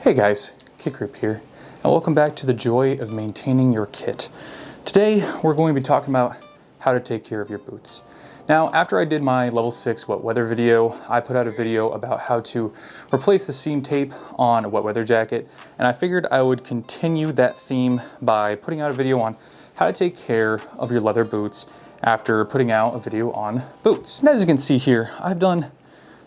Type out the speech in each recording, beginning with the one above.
Hey guys, Kit Grip here, and welcome back to the joy of maintaining your kit. Today we're going to be talking about how to take care of your boots. Now, after I did my level 6 wet weather video, I put out a video about how to replace the seam tape on a wet weather jacket, and I figured I would continue that theme by putting out a video on how to take care of your leather boots after putting out a video on boots. And as you can see here, I've done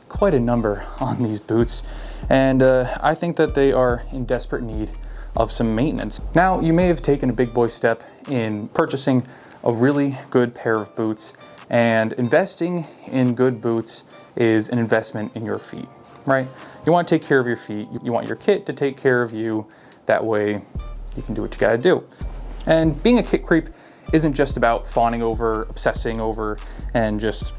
quite a number on these boots, and I think that they are in desperate need of some maintenance. Now, you may have taken a big boy step in purchasing a really good pair of boots, and investing in good boots is an investment in your feet, right? You want to take care of your feet. You want your kit to take care of you. That way you can do what you gotta do. And being a kit creep isn't just about fawning over, obsessing over, and just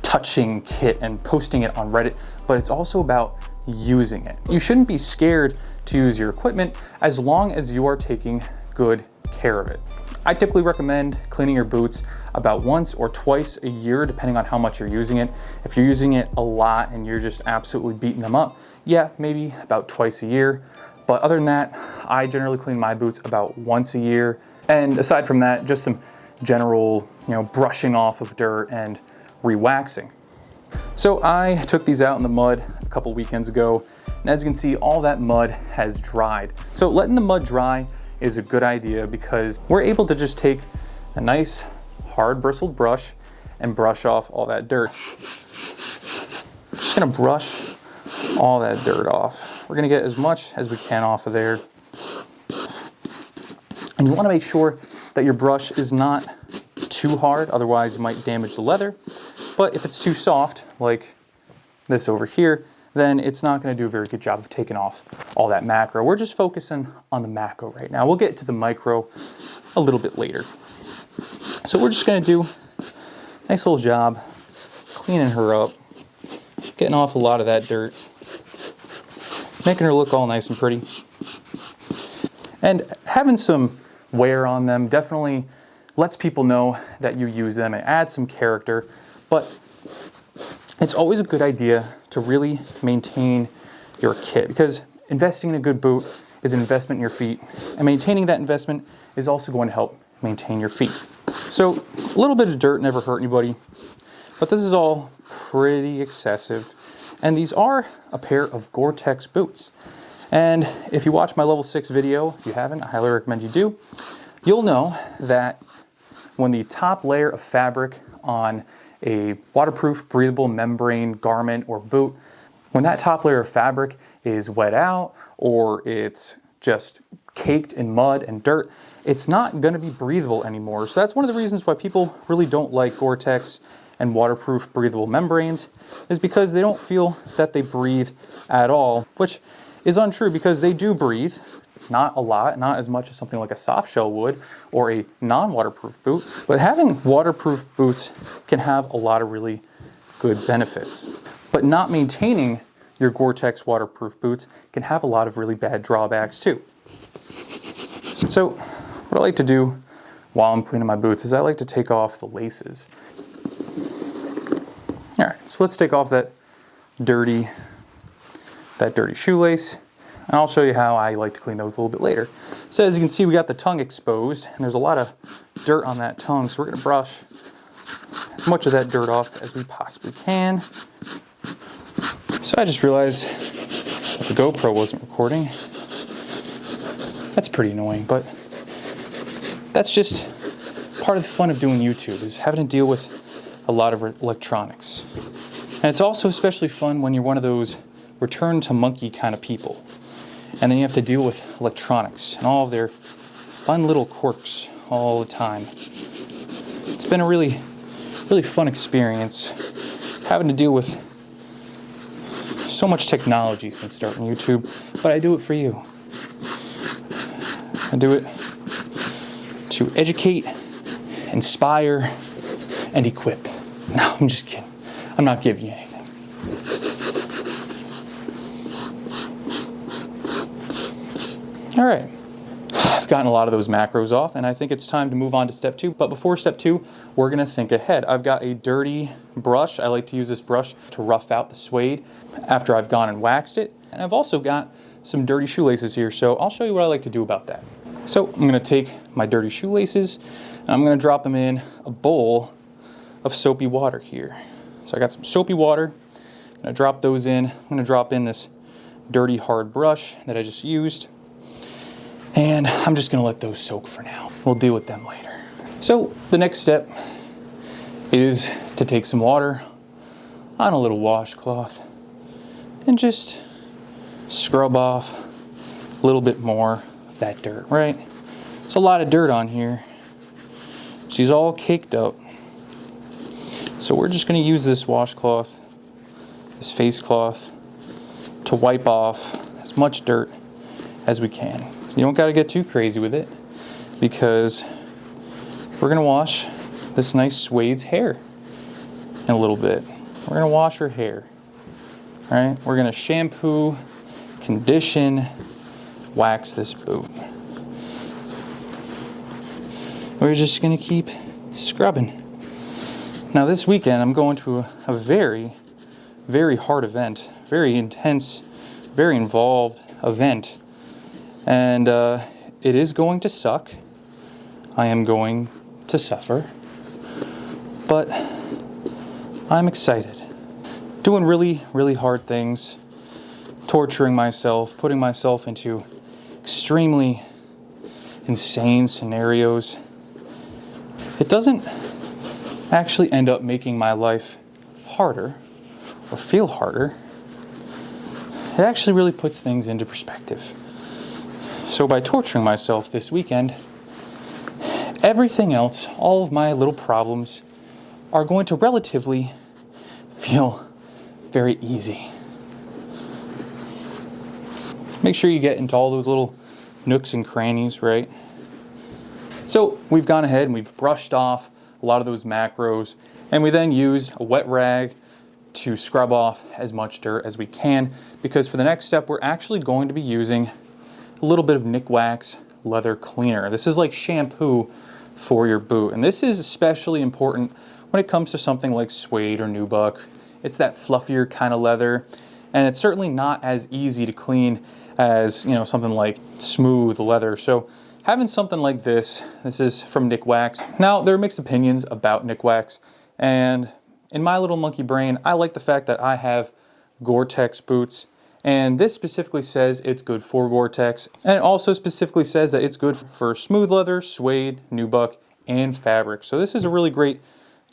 touching kit and posting it on Reddit, but it's also about using it. You shouldn't be scared to use your equipment as long as you are taking good care of it. I typically recommend cleaning your boots about once or twice a year, depending on how much you're using it. If you're using it a lot and you're just absolutely beating them up, yeah, maybe about twice a year. But other than that, I generally clean my boots about once a year. And aside from that, just some general, brushing off of dirt and re-waxing. So I took these out in the mud a couple weekends ago, and as you can see, all that mud has dried. So letting the mud dry is a good idea because we're able to just take a nice hard bristled brush and brush off all that dirt. Just gonna brush all that dirt off. We're gonna get as much as we can off of there. And you wanna make sure that your brush is not too hard, otherwise you might damage the leather. But if it's too soft, like this over here, then it's not gonna do a very good job of taking off all that macro. We're just focusing on the macro right now. We'll get to the micro a little bit later. So we're just gonna do a nice little job cleaning her up, getting off a lot of that dirt, making her look all nice and pretty. And having some wear on them definitely lets people know that you use them and adds some character, but it's always a good idea to really maintain your kit because investing in a good boot is an investment in your feet, and maintaining that investment is also going to help maintain your feet. So a little bit of dirt never hurt anybody, but this is all pretty excessive. And these are a pair of Gore-Tex boots. And if you watch my level 6 video, if you haven't, I highly recommend you do, you'll know that when the top layer of fabric on a waterproof, breathable membrane garment or boot, when that top layer of fabric is wet out or it's just caked in mud and dirt, it's not going to be breathable anymore. So that's one of the reasons why people really don't like Gore-Tex and waterproof breathable membranes, is because they don't feel that they breathe at all, which is untrue because they do breathe. Not a lot, not as much as something like a soft shell would or a non-waterproof boot, but having waterproof boots can have a lot of really good benefits. But not maintaining your Gore-Tex waterproof boots can have a lot of really bad drawbacks too. So what I like to do while I'm cleaning my boots is I like to take off the laces. All right, so let's take off that dirty shoelace. And I'll show you how I like to clean those a little bit later. So as you can see, we got the tongue exposed, and there's a lot of dirt on that tongue, so we're gonna brush as much of that dirt off as we possibly can. So I just realized that the GoPro wasn't recording. That's pretty annoying, but that's just part of the fun of doing YouTube, is having to deal with a lot of electronics. And it's also especially fun when you're one of those return to monkey kind of people. And then you have to deal with electronics and all of their fun little quirks all the time. It's been a really, really fun experience having to deal with so much technology since starting YouTube, but I do it for you. I do it to educate, inspire, and equip. No, I'm just kidding. I'm not giving you anything. All right, I've gotten a lot of those macros off, and I think it's time to move on to step 2. But before step 2, we're gonna think ahead. I've got a dirty brush. I like to use this brush to rough out the suede after I've gone and waxed it. And I've also got some dirty shoelaces here, so I'll show you what I like to do about that. So I'm gonna take my dirty shoelaces and I'm gonna drop them in a bowl of soapy water here. So I got some soapy water, I'm gonna drop those in. I'm gonna drop in this dirty hard brush that I just used, and I'm just gonna let those soak for now. We'll deal with them later. So the next step is to take some water on a little washcloth and just scrub off a little bit more of that dirt, right? It's a lot of dirt on here. She's all caked up. So we're just gonna use this washcloth, this face cloth, to wipe off as much dirt as we can. You don't gotta get too crazy with it because we're gonna wash this nice suede's hair in a little bit. We're gonna wash her hair, right? We're gonna shampoo, condition, wax this boot. We're just gonna keep scrubbing. Now this weekend I'm going to a very, very hard event, very intense, very involved event. And it is going to suck. I am going to suffer. But I'm excited. Doing really, really hard things, torturing myself, putting myself into extremely insane scenarios. It doesn't actually end up making my life harder or feel harder. It actually really puts things into perspective. So by torturing myself this weekend, everything else, all of my little problems, are going to relatively feel very easy. Make sure you get into all those little nooks and crannies, right? So we've gone ahead and we've brushed off a lot of those macros, and we then used a wet rag to scrub off as much dirt as we can, because for the next step we're actually going to be using a little bit of Nikwax leather cleaner. This is like shampoo for your boot, and this is especially important when it comes to something like suede or nubuck. It's that fluffier kind of leather, and it's certainly not as easy to clean as, you know, something like smooth leather. So having something like this is from Nikwax. Now, there are mixed opinions about Nikwax, and in my little monkey brain, I like the fact that I have Gore-Tex boots, and this specifically says it's good for Gore-Tex, and it also specifically says that it's good for smooth leather, suede, nubuck, and fabric. So this is a really great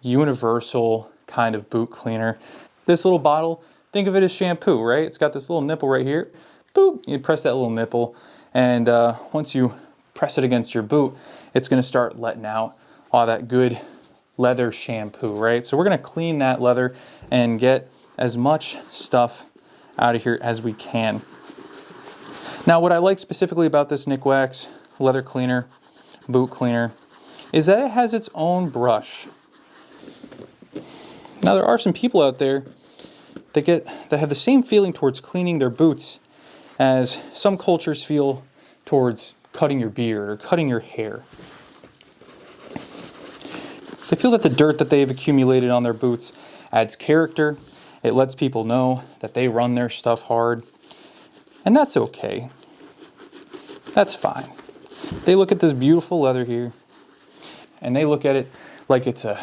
universal kind of boot cleaner. This little bottle, think of it as shampoo, right? It's got this little nipple right here. Boop, you press that little nipple, and once you press it against your boot, it's gonna start letting out all that good leather shampoo, right? So we're gonna clean that leather and get as much stuff out of here as we can. Now, what I like specifically about this Nikwax leather cleaner, boot cleaner, is that it has its own brush. Now, there are some people out there that have the same feeling towards cleaning their boots as some cultures feel towards cutting your beard or cutting your hair. They feel that the dirt that they've accumulated on their boots adds character. It lets people know that they run their stuff hard. And that's okay. That's fine. They look at this beautiful leather here, and they look at it like it's a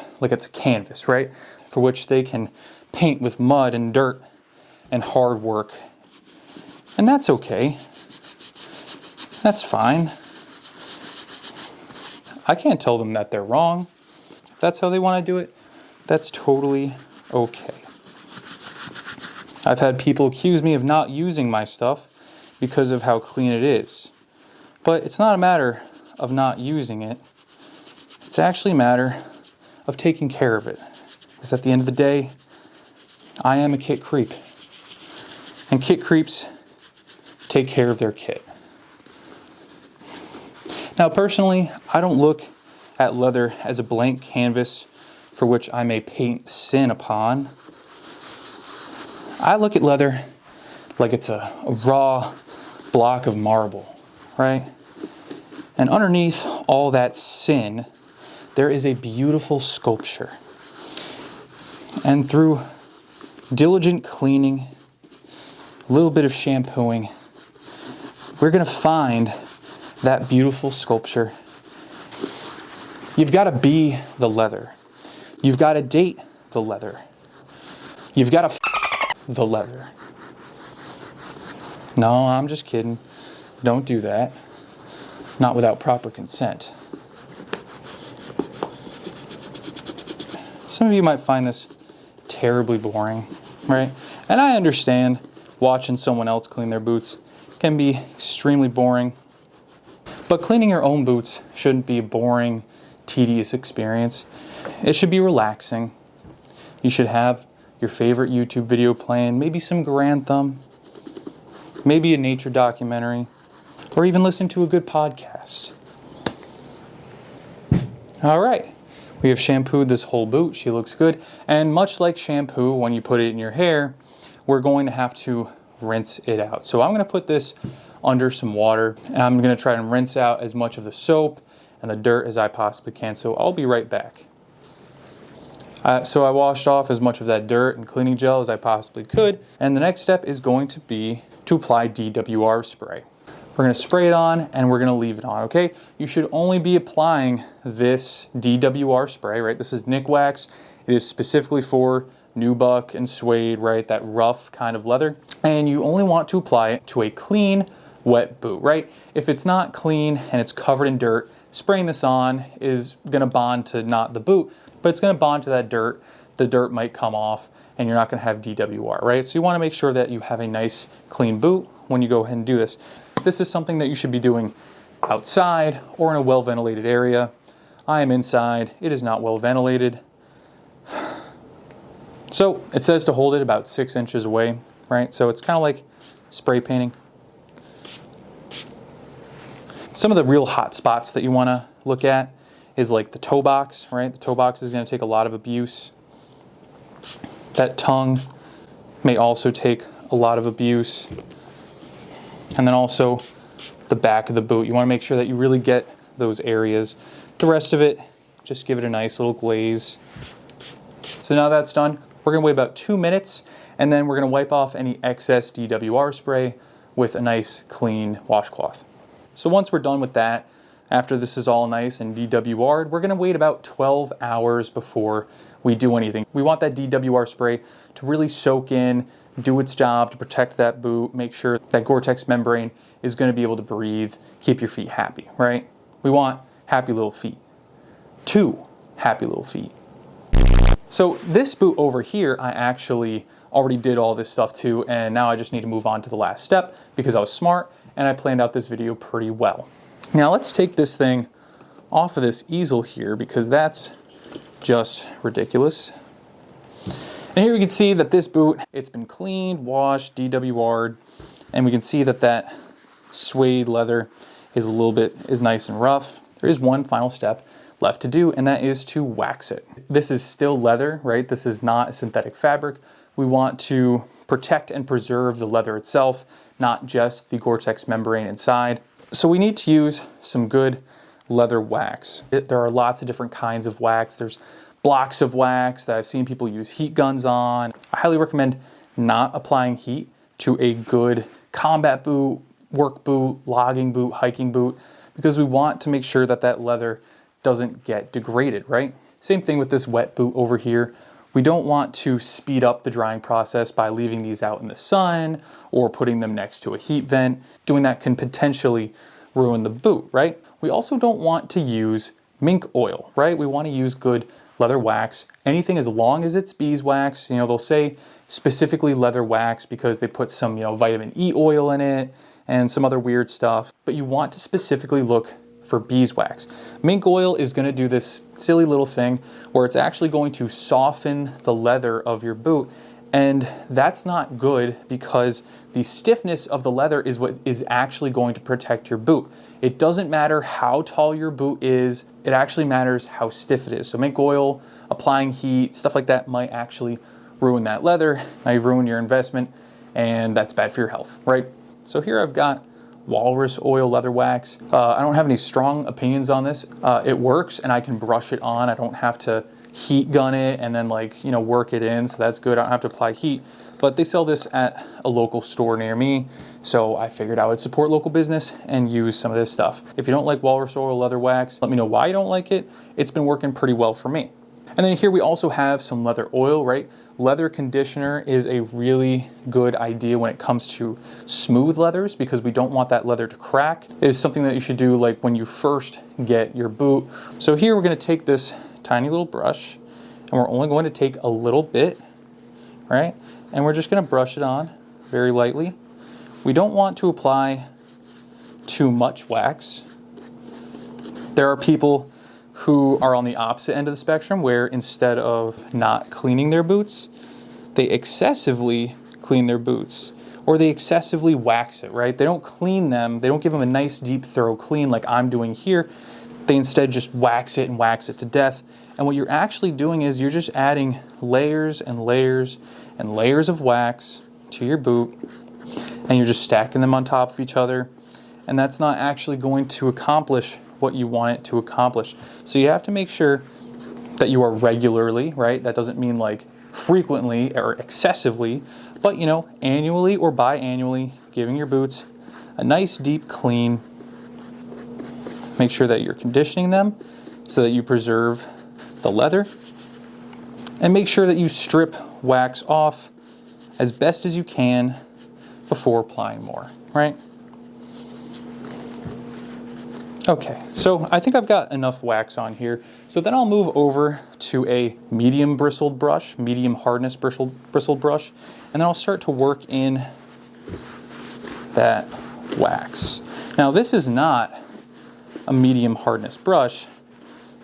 canvas, right? For which they can paint with mud and dirt and hard work. And that's okay. That's fine. I can't tell them that they're wrong. If that's how they want to do it, that's totally okay. I've had people accuse me of not using my stuff because of how clean it is. But it's not a matter of not using it. It's actually a matter of taking care of it. Because at the end of the day, I am a kit creep. And kit creeps take care of their kit. Now, personally, I don't look at leather as a blank canvas for which I may paint sin upon. I look at leather like it's a raw block of marble, right? And underneath all that sin, there is a beautiful sculpture. And through diligent cleaning, a little bit of shampooing, we're gonna find that beautiful sculpture. You've gotta be the leather. You've gotta date the leather. You've gotta the leather. No, I'm just kidding. Don't do that. Not without proper consent. Some of you might find this terribly boring, right? And I understand watching someone else clean their boots can be extremely boring. But cleaning your own boots shouldn't be a boring, tedious experience. It should be relaxing. You should have your favorite YouTube video playing, maybe some Grantham, maybe a nature documentary, or even listen to a good podcast. All right, we have shampooed this whole boot. She looks good. And much like shampoo, when you put it in your hair, we're going to have to rinse it out. So I'm gonna put this under some water, and I'm gonna try and rinse out as much of the soap and the dirt as I possibly can. So I'll be right back. So I washed off as much of that dirt and cleaning gel as I possibly could. And the next step is going to be to apply DWR spray. We're gonna spray it on and we're gonna leave it on, okay? You should only be applying this DWR spray, right? This is Nick Wax. It is specifically for nubuck and suede, right? That rough kind of leather. And you only want to apply it to a clean, wet boot, right? If it's not clean and it's covered in dirt, spraying this on is gonna bond to not the boot, but it's gonna bond to that dirt. The dirt might come off and you're not gonna have DWR, right? So you wanna make sure that you have a nice clean boot when you go ahead and do this. This is something that you should be doing outside or in a well-ventilated area. I am inside, it is not well ventilated. So it says to hold it about 6 inches away, right? So it's kind of like spray painting. Some of the real hot spots that you want to look at is like the toe box, right? The toe box is going to take a lot of abuse. That tongue may also take a lot of abuse. And then also the back of the boot. You want to make sure that you really get those areas. The rest of it, just give it a nice little glaze. So now that's done, we're going to wait about 2 minutes, and then we're going to wipe off any excess DWR spray with a nice clean washcloth. So once we're done with that, after this is all nice and DWR'd, we're gonna wait about 12 hours before we do anything. We want that DWR spray to really soak in, do its job to protect that boot, make sure that Gore-Tex membrane is gonna be able to breathe, keep your feet happy, right? We want happy little feet. 2 happy little feet. So this boot over here, I actually already did all this stuff too, and now I just need to move on to the last step because I was smart and I planned out this video pretty well. Now let's take this thing off of this easel here because that's just ridiculous. And here we can see that this boot, it's been cleaned, washed, DWR'd, and we can see that that suede leather is is nice and rough. There is one final step left to do, and that is to wax it. This is still leather, right? This is not a synthetic fabric. We want to protect and preserve the leather itself, not just the Gore-Tex membrane inside. So we need to use some good leather wax. There are lots of different kinds of wax. There's blocks of wax that I've seen people use heat guns on. I highly recommend not applying heat to a good combat boot, work boot, logging boot, hiking boot, because we want to make sure that that leather doesn't get degraded, right? Same thing with this wet boot over here. We don't want to speed up the drying process by leaving these out in the sun or putting them next to a heat vent. Doing that can potentially ruin the boot, right? We also don't want to use mink oil, right? We want to use good leather wax. Anything as long as it's beeswax, they'll say specifically leather wax because they put some, vitamin E oil in it and some other weird stuff. But you want to specifically look for beeswax. Mink oil is going to do this silly little thing where it's actually going to soften the leather of your boot, and that's not good because the stiffness of the leather is what is actually going to protect your boot. It doesn't matter how tall your boot is, it actually matters how stiff it is. So mink oil, applying heat, stuff like that might actually ruin that leather. Now you've ruined your investment, and that's bad for your health, right? So here I've got walrus oil leather wax. I don't have any strong opinions on this. It works and I can brush it on. I don't have to heat gun it and then like, you know, work it in. So that's good. I don't have to apply heat. But they sell this at a local store near me. So I figured I would support local business and use some of this stuff. If you don't like walrus oil leather wax, let me know why you don't like it. It's been working pretty well for me. And then here we also have some leather oil, right? Leather conditioner is a really good idea when it comes to smooth leathers because we don't want that leather to crack. It is something that you should do like when you first get your boot. So here we're going to take this tiny little brush and we're only going to take a little bit, right? And we're just going to brush it on very lightly. We don't want to apply too much wax. There are people who are on the opposite end of the spectrum where instead of not cleaning their boots, they excessively clean their boots or they excessively wax it, right? They don't clean them. They don't give them a nice, deep, thorough clean like I'm doing here. They instead just wax it and wax it to death. And what you're actually doing is you're just adding layers and layers and layers of wax to your boot and you're just stacking them on top of each other. And that's not actually going to accomplish what you want it to accomplish. So you have to make sure that you are regularly, right? That doesn't mean like frequently or excessively, but you know, annually or biannually, giving your boots a nice deep clean. Make sure that you're conditioning them so that you preserve the leather. And make sure that you strip wax off as best as you can before applying more, right? Okay, so I think I've got enough wax on here. So then I'll move over to a medium bristled brush, medium hardness bristled brush, and then I'll start to work in that wax. Now this is not a medium hardness brush.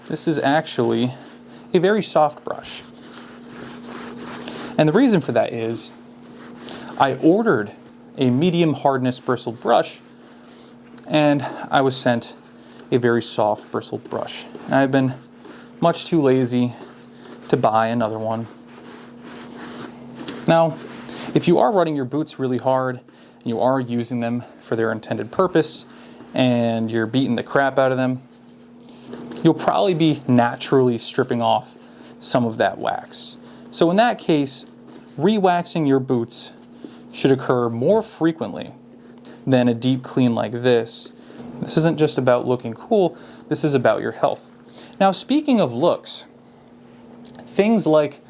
This is actually a very soft brush. And the reason for that is I ordered a medium hardness bristled brush and I was sent a very soft bristled brush. And I've been much too lazy to buy another one. Now, if you are running your boots really hard and you are using them for their intended purpose and you're beating the crap out of them, you'll probably be naturally stripping off some of that wax. So in that case, re-waxing your boots should occur more frequently than a deep clean like this. This isn't just about looking cool, this is about your health. Now, speaking of looks, things like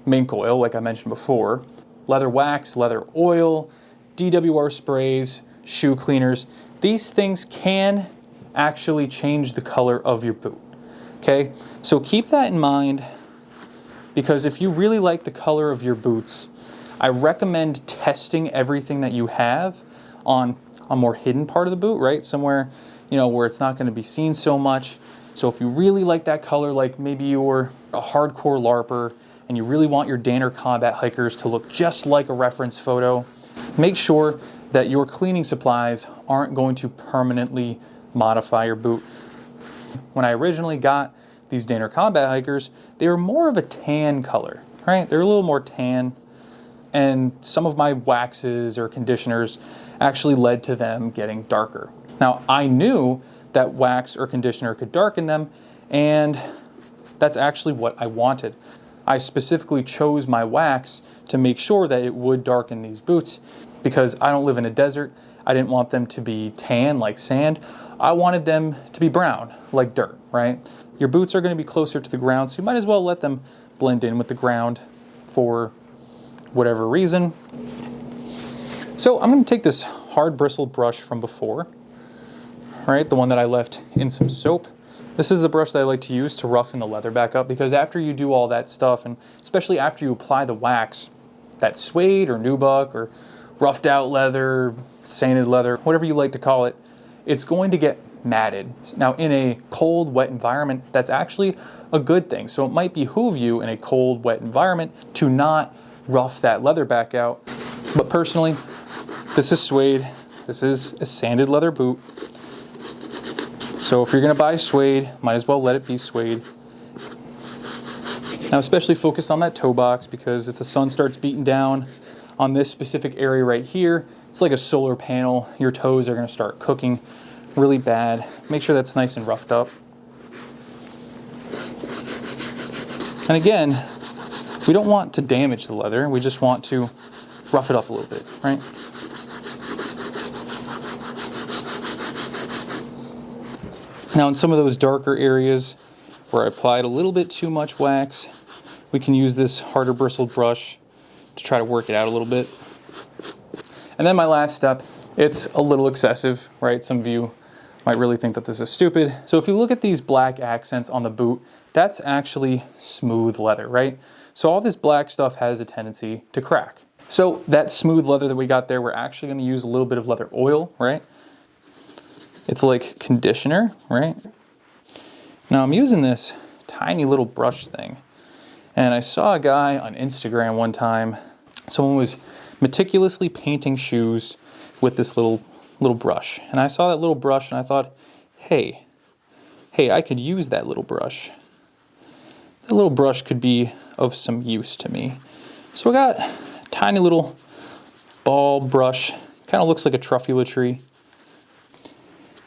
mink oil, like I mentioned before, leather wax, leather oil, DWR sprays, shoe cleaners, these things can actually change the color of your boot. Okay, so keep that in mind because if you really like the color of your boots, I recommend testing everything that you have on a more hidden part of the boot, right? Somewhere, you know, where it's not going to be seen so much. So if you really like that color, like maybe you're a hardcore LARPer and you really want your Danner combat hikers to look just like a reference photo, make sure that your cleaning supplies aren't going to permanently modify your boot. When I originally got these Danner combat hikers, they were more of a tan color, right? They're a little more tan. And some of my waxes or conditioners actually led to them getting darker. Now, I knew that wax or conditioner could darken them, and that's actually what I wanted. I specifically chose my wax to make sure that it would darken these boots because I don't live in a desert. I didn't want them to be tan like sand. I wanted them to be brown like dirt, right? Your boots are going to be closer to the ground, so you might as well let them blend in with the ground for whatever reason. So I'm going to take this hard bristled brush from before, right? The one that I left in some soap. This is the brush that I like to use to roughen the leather back up because after you do all that stuff, and especially after you apply the wax, that suede or nubuck or roughed out leather, sanded leather, whatever you like to call it, it's going to get matted. Now in a cold, wet environment, that's actually a good thing. So it might behoove you in a cold, wet environment to not rough that leather back out. But personally, this is suede. This is a sanded leather boot. So if you're gonna buy suede, might as well let it be suede. Now especially focus on that toe box because if the sun starts beating down on this specific area right here, it's like a solar panel. Your toes are gonna start cooking really bad. Make sure that's nice and roughed up. And again, we don't want to damage the leather. We just want to rough it up a little bit, right? Now in some of those darker areas where I applied a little bit too much wax, we can use this harder bristled brush to try to work it out a little bit. And then my last step, it's a little excessive, right? Some of you might really think that this is stupid. So if you look at these black accents on the boot, that's actually smooth leather, right? So all this black stuff has a tendency to crack. So that smooth leather that we got there, we're actually gonna use a little bit of leather oil, right? It's like conditioner, right? Now I'm using this tiny little brush thing. And I saw a guy on Instagram one time, someone was meticulously painting shoes with this little brush. And I saw that little brush and I thought, hey, I could use that little brush. That little brush could be of some use to me. So I got a tiny little ball brush, kind of looks like a truffula tree.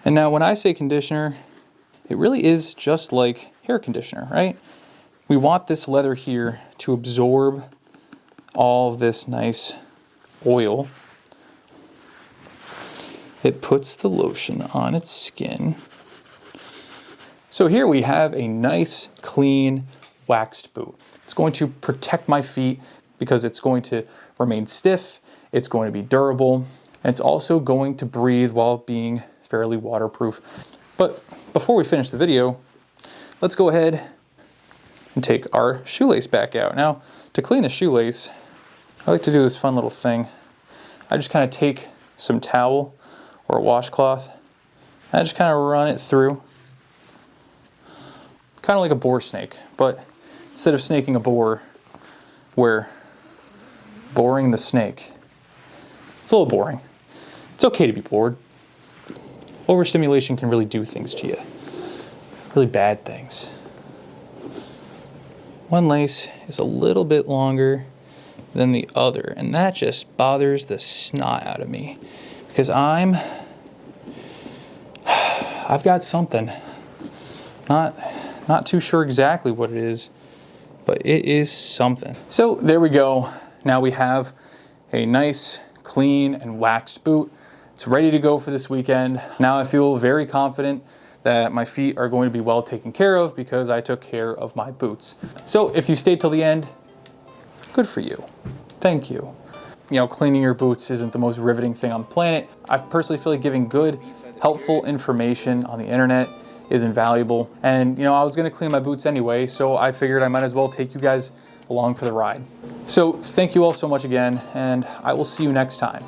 And now when I say conditioner, it really is just like hair conditioner, right? We want this leather here to absorb all of this nice oil. It puts the lotion on its skin. So here we have a nice, clean, waxed boot. It's going to protect my feet because it's going to remain stiff, it's going to be durable, and it's also going to breathe while being fairly waterproof. But before we finish the video, let's go ahead and take our shoelace back out. Now, to clean the shoelace, I like to do this fun little thing. I just kind of take some towel or a washcloth, and I just kind of run it through. Kind of like a boar snake, but instead of snaking a boar, we're boring the snake. It's a little boring. It's okay to be bored. Overstimulation can really do things to you. Really bad things. One lace is a little bit longer than the other, and that just bothers the snot out of me because I've got something. Not too sure exactly what it is, but it is something. So there we go. Now we have a nice, clean, and waxed boot. It's ready to go for this weekend. Now I feel very confident that my feet are going to be well taken care of because I took care of my boots. So if you stayed till the end, good for you. Thank you. You know, cleaning your boots isn't the most riveting thing on the planet. I personally feel like giving good, helpful information on the internet is invaluable. And you know, I was gonna clean my boots anyway, so I figured I might as well take you guys along for the ride. So thank you all so much again, and I will see you next time.